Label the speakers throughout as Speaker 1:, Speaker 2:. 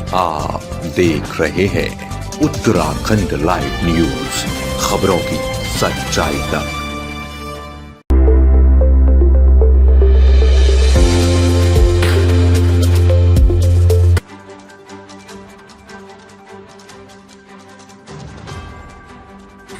Speaker 1: आप देख रहे हैं उत्तराखंड लाइव न्यूज, खबरों की सच्चाई तक।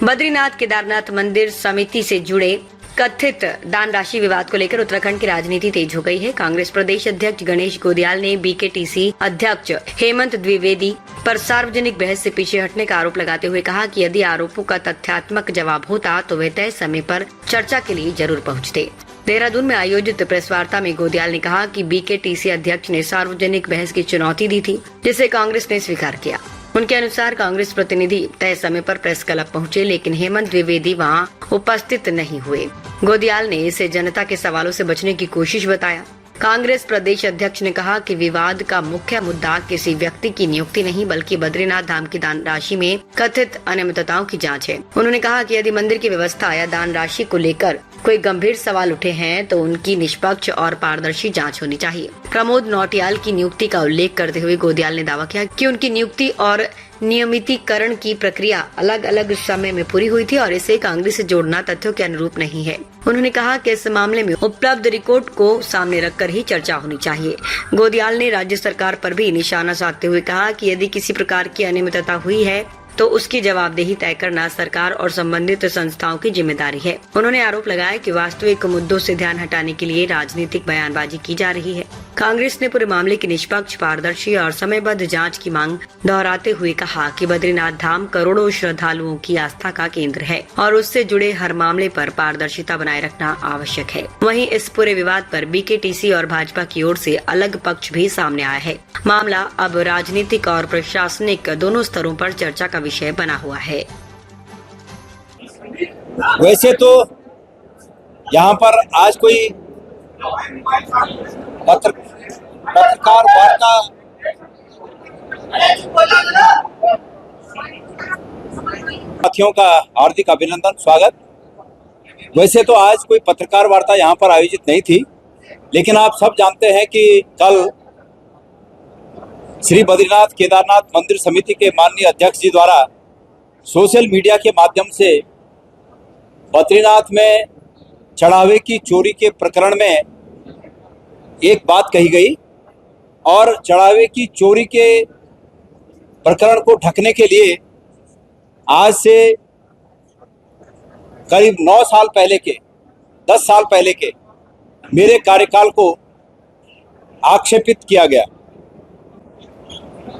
Speaker 2: बद्रीनाथ केदारनाथ मंदिर समिति से जुड़े कथित दान राशि विवाद को लेकर उत्तराखंड की राजनीति तेज हो गई है। कांग्रेस प्रदेश अध्यक्ष गणेश गोदियाल ने बीकेटीसी अध्यक्ष हेमंत द्विवेदी पर सार्वजनिक बहस से पीछे हटने का आरोप लगाते हुए कहा कि यदि आरोपों का तथ्यात्मक जवाब होता तो वे तय समय पर चर्चा के लिए जरूर पहुंचते। देहरादून में आयोजित प्रेस वार्ता में गोदियाल ने कहा कि बीकेटीसी अध्यक्ष ने सार्वजनिक बहस की चुनौती दी थी, जिसे कांग्रेस ने स्वीकार किया। उनके अनुसार कांग्रेस प्रतिनिधि तय समय पर प्रेस क्लब पहुंचे, लेकिन हेमंत द्विवेदी वहां उपस्थित नहीं हुए। गोदियाल ने इसे जनता के सवालों से बचने की कोशिश बताया। कांग्रेस प्रदेश अध्यक्ष ने कहा कि विवाद का मुख्य मुद्दा किसी व्यक्ति की नियुक्ति नहीं, बल्कि बद्रीनाथ धाम की दान राशि में कथित अनियमितताओं की जांच है। उन्होंने कहा कि यदि मंदिर की व्यवस्था या दान राशि को लेकर कोई गंभीर सवाल उठे हैं तो उनकी निष्पक्ष और पारदर्शी जांच होनी चाहिए। प्रमोद नौटियाल की नियुक्ति का उल्लेख करते हुए गोदियाल ने दावा किया कि उनकी नियुक्ति और नियमितीकरण की प्रक्रिया अलग अलग समय में पूरी हुई थी और इसे कांग्रेस से जोड़ना तथ्यों के अनुरूप नहीं है। उन्होंने कहा कि इस मामले में उपलब्ध रिकॉर्ड को सामने रखकर ही चर्चा होनी चाहिए। गोदियाल ने राज्य सरकार पर भी निशाना साधते हुए कहा कि यदि किसी प्रकार की अनियमितता हुई है तो उसकी जवाबदेही तय करना सरकार और संबंधित संस्थाओं की जिम्मेदारी है। उन्होंने आरोप लगाया कि वास्तविक मुद्दों से ध्यान हटाने के लिए राजनीतिक बयानबाजी की जा रही है। कांग्रेस ने पूरे मामले की निष्पक्ष, पारदर्शी और समयबद्ध जांच की मांग दोहराते हुए कहा कि बद्रीनाथ धाम करोड़ों श्रद्धालुओं की आस्था का केंद्र है और उससे जुड़े हर मामले पर पारदर्शिता बनाए रखना आवश्यक है। वहीं इस पूरे विवाद पर बीकेटीसी और भाजपा की ओर से अलग पक्ष भी सामने आया है। मामला अब राजनीतिक और प्रशासनिक दोनों स्तरों पर चर्चा का विषय बना हुआ है।
Speaker 3: वैसे तो यहाँ पर आज कोई पत्रकार वार्ता साथियों का हार्दिक अभिनंदन, स्वागत। वैसे तो आज कोई पत्रकार वार्ता यहाँ पर आयोजित नहीं थी, लेकिन आप सब जानते हैं कि कल श्री बद्रीनाथ केदारनाथ मंदिर समिति के माननीय अध्यक्ष जी द्वारा सोशल मीडिया के माध्यम से बद्रीनाथ में चढ़ावे की चोरी के प्रकरण में एक बात कही गई और चढ़ावे की चोरी के प्रकरण को ढकने के लिए आज से करीब 9 साल पहले के 10 साल पहले के मेरे कार्यकाल को आक्षेपित किया गया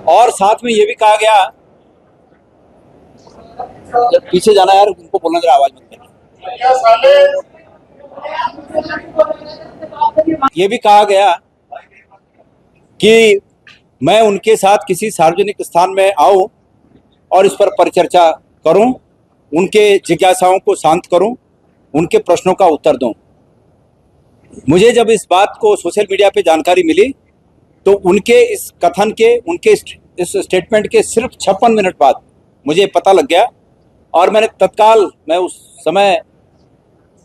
Speaker 3: और साथ में ये भी कहा गया, जब पीछे जाना यार उनको बोलना जरा, आवाज मत करना। ये भी कहा गया कि मैं उनके साथ किसी सार्वजनिक स्थान में आऊं और इस पर परिचर्चा करूं, उनके जिज्ञासाओं को शांत करूं, उनके प्रश्नों का उत्तर दूं। मुझे जब इस बात को सोशल मीडिया पे जानकारी मिली तो उनके इस कथन के, उनके इस स्टेटमेंट के सिर्फ 56 मिनट बाद मुझे पता लग गया और मैंने तत्काल, मैं उस समय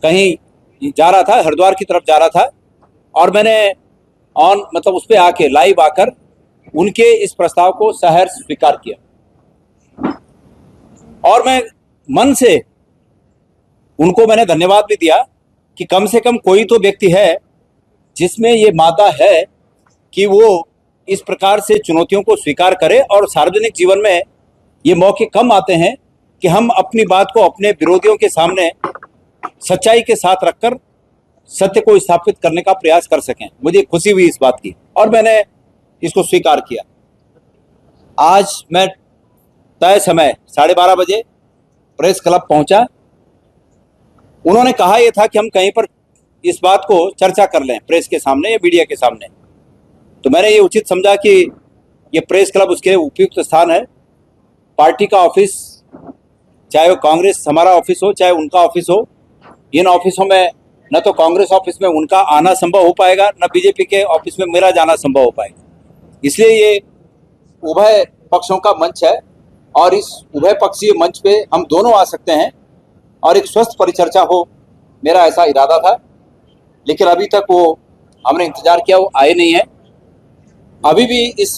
Speaker 3: कहीं जा रहा था, हरिद्वार की तरफ जा रहा था और मैंने उस पे आके लाइव आकर उनके इस प्रस्ताव को सहर्ष स्वीकार किया और मैं मन से उनको मैंने धन्यवाद भी दिया कि कम से कम कोई तो व्यक्ति है जिसमें ये मादा है कि वो इस प्रकार से चुनौतियों को स्वीकार करे। और सार्वजनिक जीवन में ये मौके कम आते हैं कि हम अपनी बात को अपने विरोधियों के सामने सच्चाई के साथ रखकर सत्य को स्थापित करने का प्रयास कर सकें। मुझे खुशी हुई इस बात की और मैंने इसको स्वीकार किया। आज मैं तय समय 12:30 बजे प्रेस क्लब पहुंचा। उन्होंने कहा यह था कि हम कहीं पर इस बात को चर्चा कर लें प्रेस के सामने या मीडिया के सामने, तो मैंने ये उचित समझा कि ये प्रेस क्लब उसके उपयुक्त स्थान है। पार्टी का ऑफिस, चाहे वो कांग्रेस हमारा ऑफिस हो चाहे उनका ऑफिस हो, इन ऑफिसों में न तो कांग्रेस ऑफिस में उनका आना संभव हो पाएगा, न बीजेपी के ऑफिस में मेरा जाना संभव हो पाएगा। इसलिए ये उभय पक्षों का मंच है और इस उभय पक्षीय मंच पे हम दोनों आ सकते हैं और एक स्वस्थ परिचर्चा हो, मेरा ऐसा इरादा था। लेकिन अभी तक वो हमने इंतजार किया, वो आए नहीं है। अभी भी इस